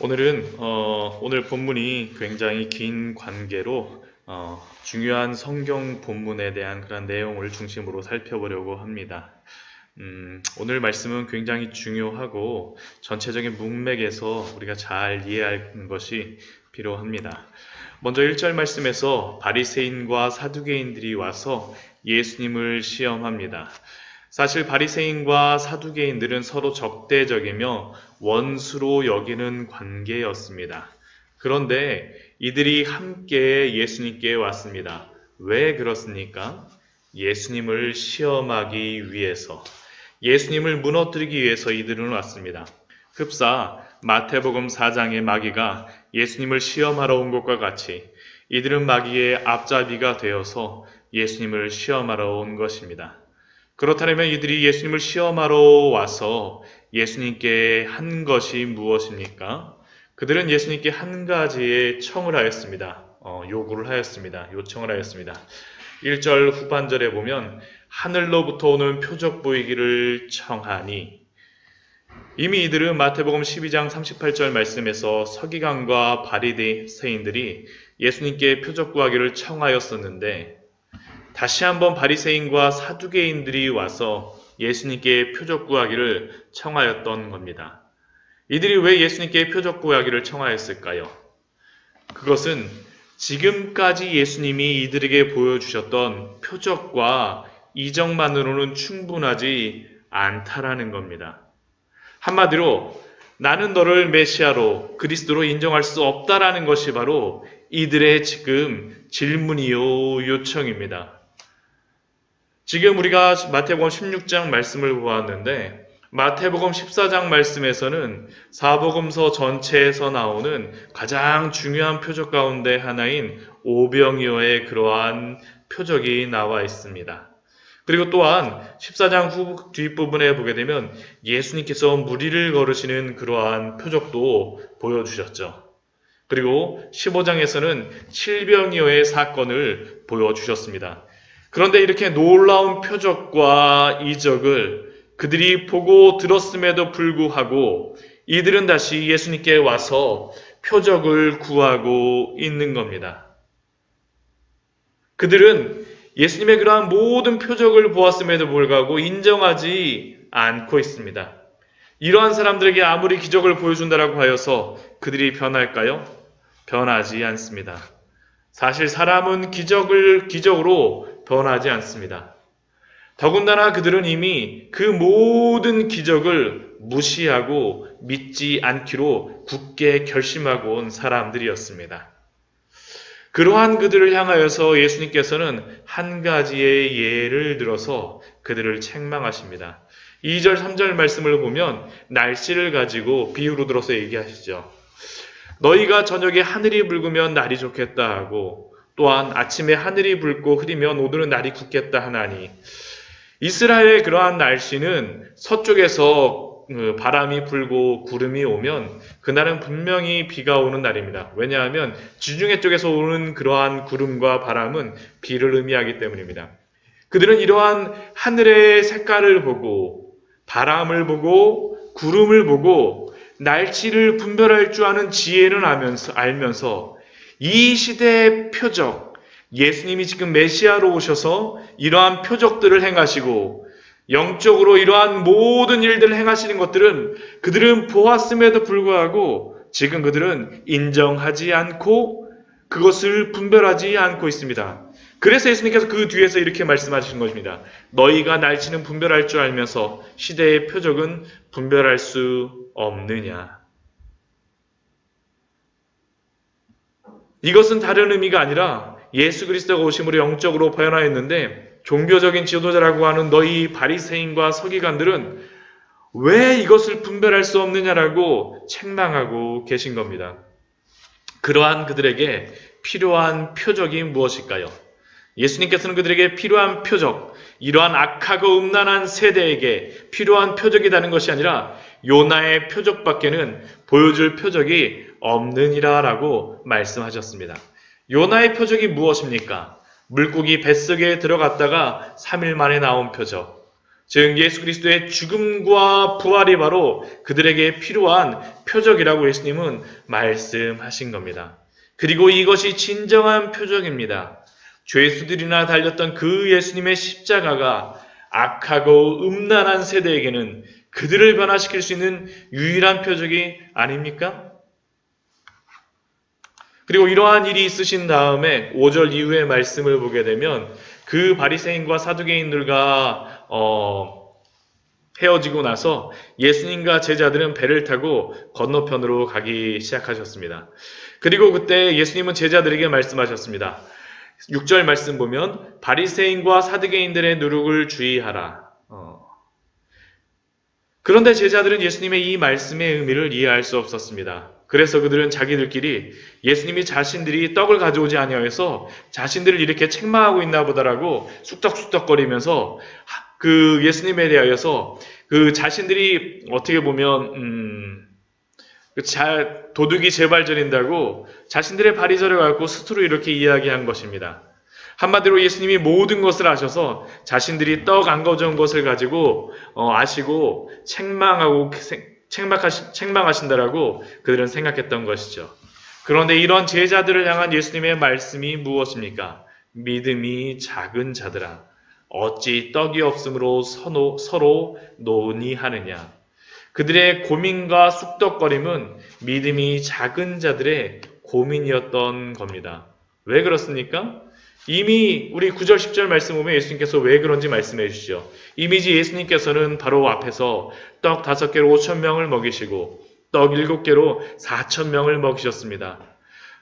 오늘 본문이 굉장히 긴 관계로 중요한 성경 본문에 대한 그런 내용을 중심으로 살펴보려고 합니다. 오늘 말씀은 굉장히 중요하고 전체적인 문맥에서 우리가 잘 이해할 것이 필요합니다. 먼저 1절 말씀에서 바리새인과 사두개인들이 와서 예수님을 시험합니다. 사실 바리새인과 사두개인들은 서로 적대적이며 원수로 여기는 관계였습니다. 그런데 이들이 함께 예수님께 왔습니다. 왜 그렇습니까? 예수님을 시험하기 위해서, 예수님을 무너뜨리기 위해서 이들은 왔습니다. 흡사 마태복음 4장의 마귀가 예수님을 시험하러 온 것과 같이 이들은 마귀의 앞잡이가 되어서 예수님을 시험하러 온 것입니다. 그렇다면 이들이 예수님을 시험하러 와서 예수님께 한 것이 무엇입니까? 그들은 예수님께 한 가지의 청을 하였습니다. 요구를 하였습니다. 요청을 하였습니다. 1절 후반절에 보면 하늘로부터 오는 표적 보이기를 청하니, 이미 이들은 마태복음 12장 38절 말씀에서 서기관과 바리새인들이 예수님께 표적 구하기를 청하였었는데, 다시 한번 바리새인과 사두개인들이 와서 예수님께 표적 구하기를 청하였던 겁니다. 이들이 왜 예수님께 표적 구하기를 청하였을까요? 그것은 지금까지 예수님이 이들에게 보여주셨던 표적과 이적만으로는 충분하지 않다라는 겁니다. 한마디로 나는 너를 메시아로, 그리스도로 인정할 수 없다라는 것이 바로 이들의 지금 질문이요 요청입니다. 지금 우리가 마태복음 16장 말씀을 보았는데, 마태복음 14장 말씀에서는 사복음서 전체에서 나오는 가장 중요한 표적 가운데 하나인 오병이어의 그러한 표적이 나와 있습니다. 그리고 또한 14장 뒷부분에 보게 되면 예수님께서 무리를 걸으시는 그러한 표적도 보여주셨죠. 그리고 15장에서는 칠병이어의 사건을 보여주셨습니다. 그런데 이렇게 놀라운 표적과 이적을 그들이 보고 들었음에도 불구하고 이들은 다시 예수님께 와서 표적을 구하고 있는 겁니다. 그들은 예수님의 그러한 모든 표적을 보았음에도 불구하고 인정하지 않고 있습니다. 이러한 사람들에게 아무리 기적을 보여준다라고 하여서 그들이 변할까요? 변하지 않습니다. 사실 사람은 기적으로 변하지 않습니다. 더군다나 그들은 이미 그 모든 기적을 무시하고 믿지 않기로 굳게 결심하고 온 사람들이었습니다. 그러한 그들을 향하여서 예수님께서는 한 가지의 예를 들어서 그들을 책망하십니다. 2절, 3절 말씀을 보면 날씨를 가지고 비유로 들어서 얘기하시죠. 너희가 저녁에 하늘이 붉으면 날이 좋겠다 하고, 또한 아침에 하늘이 붉고 흐리면 오늘은 날이 굳겠다 하나니, 이스라엘의 그러한 날씨는 서쪽에서 바람이 불고 구름이 오면 그날은 분명히 비가 오는 날입니다. 왜냐하면 지중해 쪽에서 오는 그러한 구름과 바람은 비를 의미하기 때문입니다. 그들은 이러한 하늘의 색깔을 보고 바람을 보고 구름을 보고 날씨를 분별할 줄 아는 지혜는 알면서 이 시대의 표적, 예수님이 지금 메시아로 오셔서 이러한 표적들을 행하시고 영적으로 이러한 모든 일들을 행하시는 것들은 그들은 보았음에도 불구하고 지금 그들은 인정하지 않고 그것을 분별하지 않고 있습니다. 그래서 예수님께서 그 뒤에서 이렇게 말씀하시는 것입니다. 너희가 날씨는 분별할 줄 알면서 시대의 표적은 분별할 수 없느냐. 이것은 다른 의미가 아니라 예수 그리스도가 오심으로 영적으로 변화했는데 종교적인 지도자라고 하는 너희 바리새인과 서기관들은 왜 이것을 분별할 수 없느냐라고 책망하고 계신 겁니다. 그러한 그들에게 필요한 표적이 무엇일까요? 예수님께서는 그들에게 필요한 표적, 이러한 악하고 음란한 세대에게 필요한 표적이라는 것이 아니라 요나의 표적밖에는 보여줄 표적이 없느니라라고 말씀하셨습니다. 요나의 표적이 무엇입니까? 물고기 뱃속에 들어갔다가 3일 만에 나온 표적. 즉 예수 그리스도의 죽음과 부활이 바로 그들에게 필요한 표적이라고 예수님은 말씀하신 겁니다. 그리고 이것이 진정한 표적입니다. 죄수들이나 달렸던 그 예수님의 십자가가 악하고 음란한 세대에게는 그들을 변화시킬 수 있는 유일한 표적이 아닙니까? 그리고 이러한 일이 있으신 다음에 5절 이후의 말씀을 보게 되면 그 바리새인과 사두개인들과 헤어지고 나서 예수님과 제자들은 배를 타고 건너편으로 가기 시작하셨습니다. 그리고 그때 예수님은 제자들에게 말씀하셨습니다. 6절 말씀 보면 바리새인과 사두개인들의 누룩을 주의하라. 그런데 제자들은 예수님의 이 말씀의 의미를 이해할 수 없었습니다. 그래서 그들은 자기들끼리 예수님이 자신들이 떡을 가져오지 아니하여서 자신들을 이렇게 책망하고 있나 보다라고 쑥덕쑥덕거리면서 그 예수님에 대하여서 그 자신들이 어떻게 보면 도둑이 재발전인다고 자신들의 발이절에 갖고 스스로 이렇게 이야기한 것입니다. 한마디로 예수님이 모든 것을 아셔서 자신들이 떡 안 가져온 것을 가지고 아시고 책망하신다라고 그들은 생각했던 것이죠. 그런데 이런 제자들을 향한 예수님의 말씀이 무엇입니까? 믿음이 작은 자들아, 어찌 떡이 없으므로 서로 논의하느냐. 그들의 고민과 쑥덕거림은 믿음이 작은 자들의 고민이었던 겁니다. 왜 그렇습니까? 이미 우리 9절 10절 말씀 보면 예수님께서 왜 그런지 말씀해 주시죠. 이미 예수님께서는 바로 앞에서 떡 5개로 5,000명을 먹이시고 떡 7개로 4,000명을 먹이셨습니다.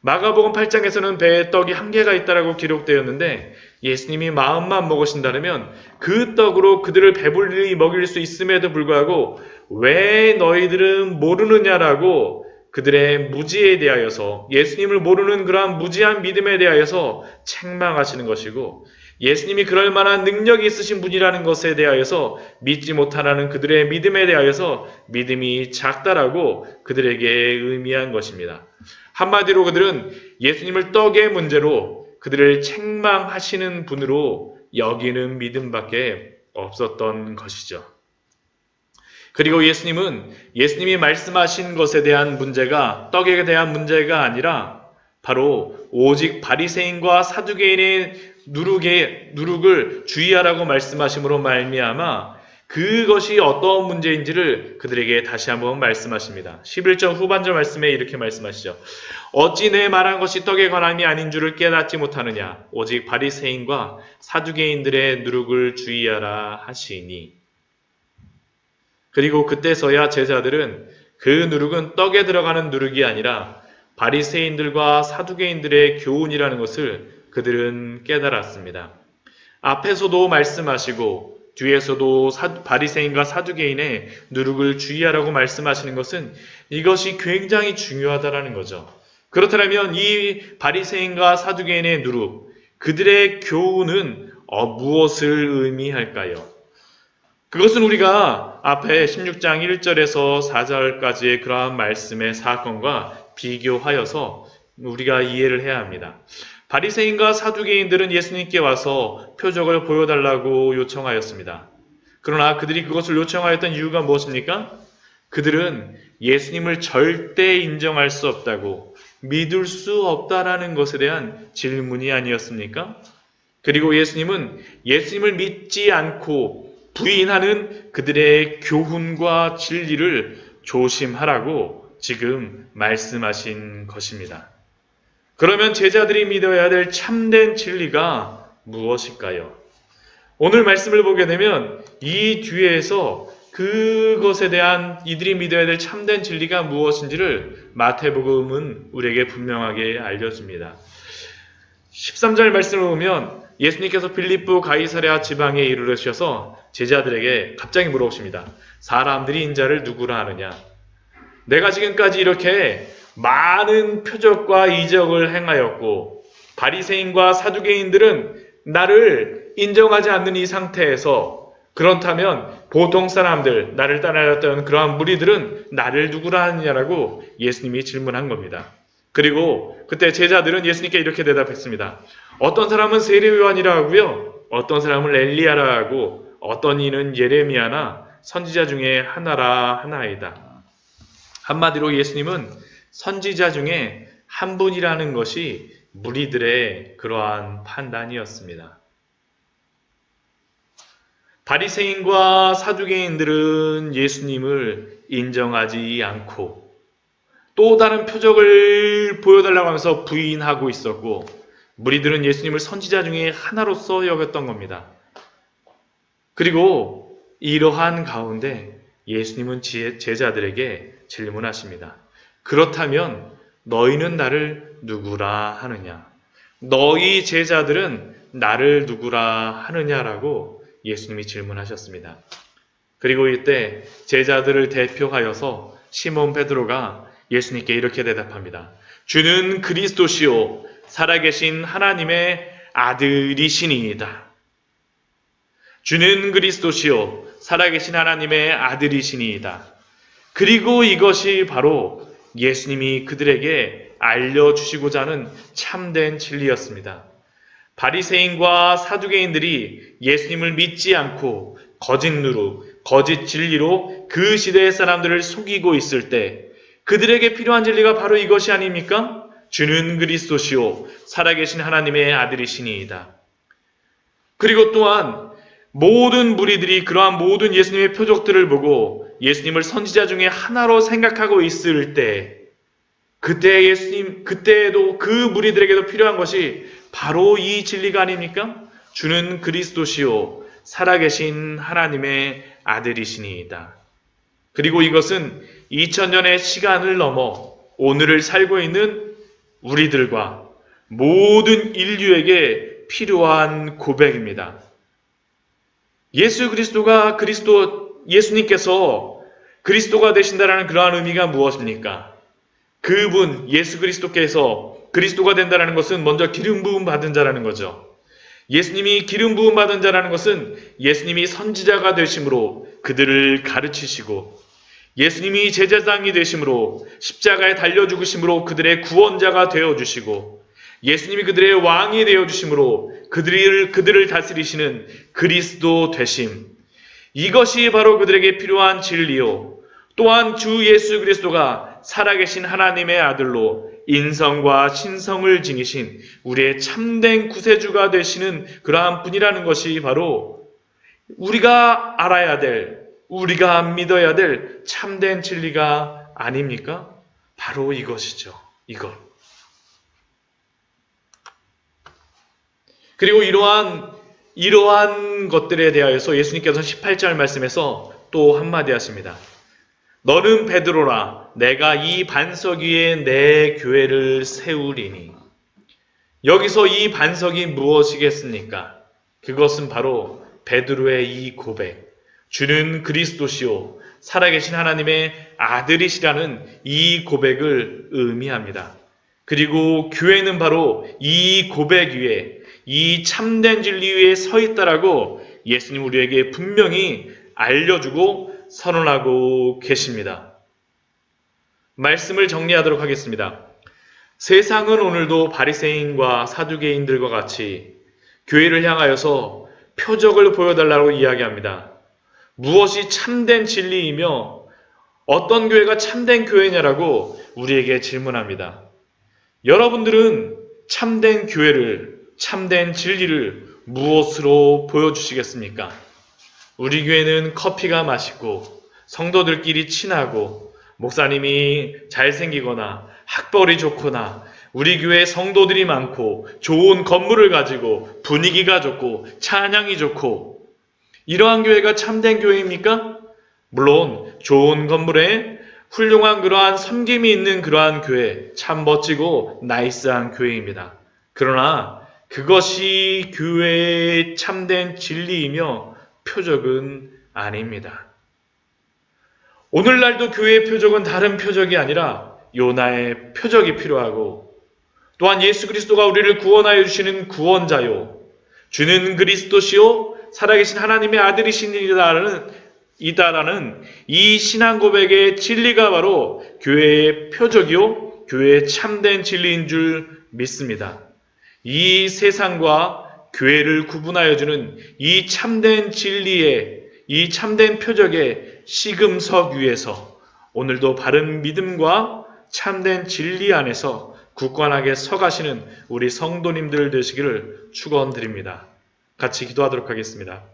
마가복음 8장에서는 배에 떡이 1개가 있다라고 기록되었는데 예수님이 마음만 먹으신다면 그 떡으로 그들을 배불리 먹일 수 있음에도 불구하고 왜 너희들은 모르느냐라고 그들의 무지에 대하여서 예수님을 모르는 그러한 무지한 믿음에 대하여서 책망하시는 것이고 예수님이 그럴 만한 능력이 있으신 분이라는 것에 대하여서 믿지 못하는 그들의 믿음에 대하여서 믿음이 작다라고 그들에게 의미한 것입니다. 한마디로 그들은 예수님을 떡의 문제로 그들을 책망하시는 분으로 여기는 믿음밖에 없었던 것이죠. 그리고 예수님이 말씀하신 것에 대한 문제가 떡에 대한 문제가 아니라 바로 오직 바리새인과 사두개인의 누룩을 주의하라고 말씀하심으로 말미암아 그것이 어떤 문제인지를 그들에게 다시 한번 말씀하십니다. 11절 후반절 말씀에 이렇게 말씀하시죠. 어찌 내 말한 것이 떡에 관함이 아닌 줄을 깨닫지 못하느냐. 오직 바리새인과 사두개인들의 누룩을 주의하라 하시니. 그리고 그때서야 제자들은 그 누룩은 떡에 들어가는 누룩이 아니라 바리새인들과 사두개인들의 교훈이라는 것을 그들은 깨달았습니다. 앞에서도 말씀하시고 뒤에서도 바리새인과 사두개인의 누룩을 주의하라고 말씀하시는 것은 이것이 굉장히 중요하다라는 거죠. 그렇다면 이 바리새인과 사두개인의 누룩, 그들의 교훈은 무엇을 의미할까요? 그것은 우리가 앞에 16장 1절에서 4절까지의 그러한 말씀의 사건과 비교하여서 우리가 이해를 해야 합니다. 바리새인과 사두개인들은 예수님께 와서 표적을 보여달라고 요청하였습니다. 그러나 그들이 그것을 요청하였던 이유가 무엇입니까? 그들은 예수님을 절대 인정할 수 없다고 믿을 수 없다라는 것에 대한 질문이 아니었습니까? 그리고 예수님을 믿지 않고 부인하는 그들의 교훈과 진리를 조심하라고 지금 말씀하신 것입니다. 그러면 제자들이 믿어야 될 참된 진리가 무엇일까요? 오늘 말씀을 보게 되면 이 뒤에서 그것에 대한 이들이 믿어야 될 참된 진리가 무엇인지를 마태복음은 우리에게 분명하게 알려줍니다. 13절 말씀을 보면 예수님께서 빌립보 가이사랴 지방에 이르르셔서 제자들에게 갑자기 물어보십니다. 사람들이 인자를 누구라 하느냐? 내가 지금까지 이렇게 많은 표적과 이적을 행하였고 바리새인과 사두개인들은 나를 인정하지 않는 이 상태에서 그렇다면 보통 사람들, 나를 따라다녔던 그러한 무리들은 나를 누구라 하느냐라고 예수님이 질문한 겁니다. 그리고 그때 제자들은 예수님께 이렇게 대답했습니다. 어떤 사람은 세례요한이라 하고요. 어떤 사람은 엘리야라 하고 어떤 이는 예레미야나 선지자 중에 하나라 하나이다. 한마디로 예수님은 선지자 중에 한 분이라는 것이 무리들의 그러한 판단이었습니다. 바리새인과 사두개인들은 예수님을 인정하지 않고 또 다른 표적을 보여달라고 하면서 부인하고 있었고, 무리들은 예수님을 선지자 중에 하나로서 여겼던 겁니다. 그리고 이러한 가운데 예수님은 제자들에게 질문하십니다. 그렇다면 너희는 나를 누구라 하느냐? 너희 제자들은 나를 누구라 하느냐라고 예수님이 질문하셨습니다. 그리고 이때 제자들을 대표하여서 시몬 베드로가 예수님께 이렇게 대답합니다. 주는 그리스도시요 살아계신 하나님의 아들이시니이다. 주는 그리스도시요 살아계신 하나님의 아들이시니이다. 그리고 이것이 바로 예수님이 그들에게 알려주시고자 하는 참된 진리였습니다. 바리새인과 사두개인들이 예수님을 믿지 않고 거짓 누루, 거짓 진리로 그 시대의 사람들을 속이고 있을 때 그들에게 필요한 진리가 바로 이것이 아닙니까? 주는 그리스도시요 살아계신 하나님의 아들이시니이다. 그리고 또한 모든 무리들이 그러한 모든 예수님의 표적들을 보고 예수님을 선지자 중에 하나로 생각하고 있을 때 그때에도 그 무리들에게도 필요한 것이 바로 이 진리가 아닙니까? 주는 그리스도시요 살아계신 하나님의 아들이시니이다. 그리고 이것은 2000년의 시간을 넘어 오늘을 살고 있는 우리들과 모든 인류에게 필요한 고백입니다. 예수님께서 그리스도가 되신다라는 그러한 의미가 무엇입니까? 그분 예수 그리스도께서 그리스도가 된다는 것은 먼저 기름 부음 받은 자라는 거죠. 예수님이 기름 부음 받은 자라는 것은 예수님이 선지자가 되심으로 그들을 가르치시고 예수님이 제사장이 되심으로 십자가에 달려 죽으심으로 그들의 구원자가 되어주시고 예수님이 그들의 왕이 되어주심으로 그들을 다스리시는 그리스도 되심, 이것이 바로 그들에게 필요한 진리요 또한 주 예수 그리스도가 살아계신 하나님의 아들로 인성과 신성을 지니신 우리의 참된 구세주가 되시는 그러한 분이라는 것이 바로 우리가 알아야 될, 우리가 믿어야 될 참된 진리가 아닙니까? 바로 이것이죠. 이것. 그리고 이러한 것들에 대하여서 예수님께서 18절 말씀에서 또 한마디 하십니다. 너는 베드로라, 내가 이 반석 위에 내 교회를 세우리니. 여기서 이 반석이 무엇이겠습니까? 그것은 바로 베드로의 이 고백, 주는 그리스도시요 살아계신 하나님의 아들이시라는 이 고백을 의미합니다. 그리고 교회는 바로 이 고백 위에, 이 참된 진리 위에 서 있다라고 예수님 우리에게 분명히 알려주고 선언하고 계십니다. 말씀을 정리하도록 하겠습니다. 세상은 오늘도 바리새인과 사두개인들과 같이 교회를 향하여서 표적을 보여달라고 이야기합니다. 무엇이 참된 진리이며 어떤 교회가 참된 교회냐라고 우리에게 질문합니다. 여러분들은 참된 교회를, 참된 진리를 무엇으로 보여주시겠습니까? 우리 교회는 커피가 맛있고 성도들끼리 친하고 목사님이 잘생기거나 학벌이 좋거나 우리 교회에 성도들이 많고 좋은 건물을 가지고 분위기가 좋고 찬양이 좋고 이러한 교회가 참된 교회입니까? 물론 좋은 건물에 훌륭한 그러한 섬김이 있는 그러한 교회, 참 멋지고 나이스한 교회입니다. 그러나 그것이 교회의 참된 진리이며 표적은 아닙니다. 오늘날도 교회의 표적은 다른 표적이 아니라 요나의 표적이 필요하고 또한 예수 그리스도가 우리를 구원하여 주시는 구원자요 주는 그리스도시요 살아계신 하나님의 아들이시니다라는 이 신앙 고백의 진리가 바로 교회의 표적이요 교회의 참된 진리인 줄 믿습니다. 이 세상과 교회를 구분하여주는 이 참된 진리의, 이 참된 표적의 시금석 위에서 오늘도 바른 믿음과 참된 진리 안에서 굳건하게 서가시는 우리 성도님들 되시기를 축원드립니다. 같이 기도하도록 하겠습니다.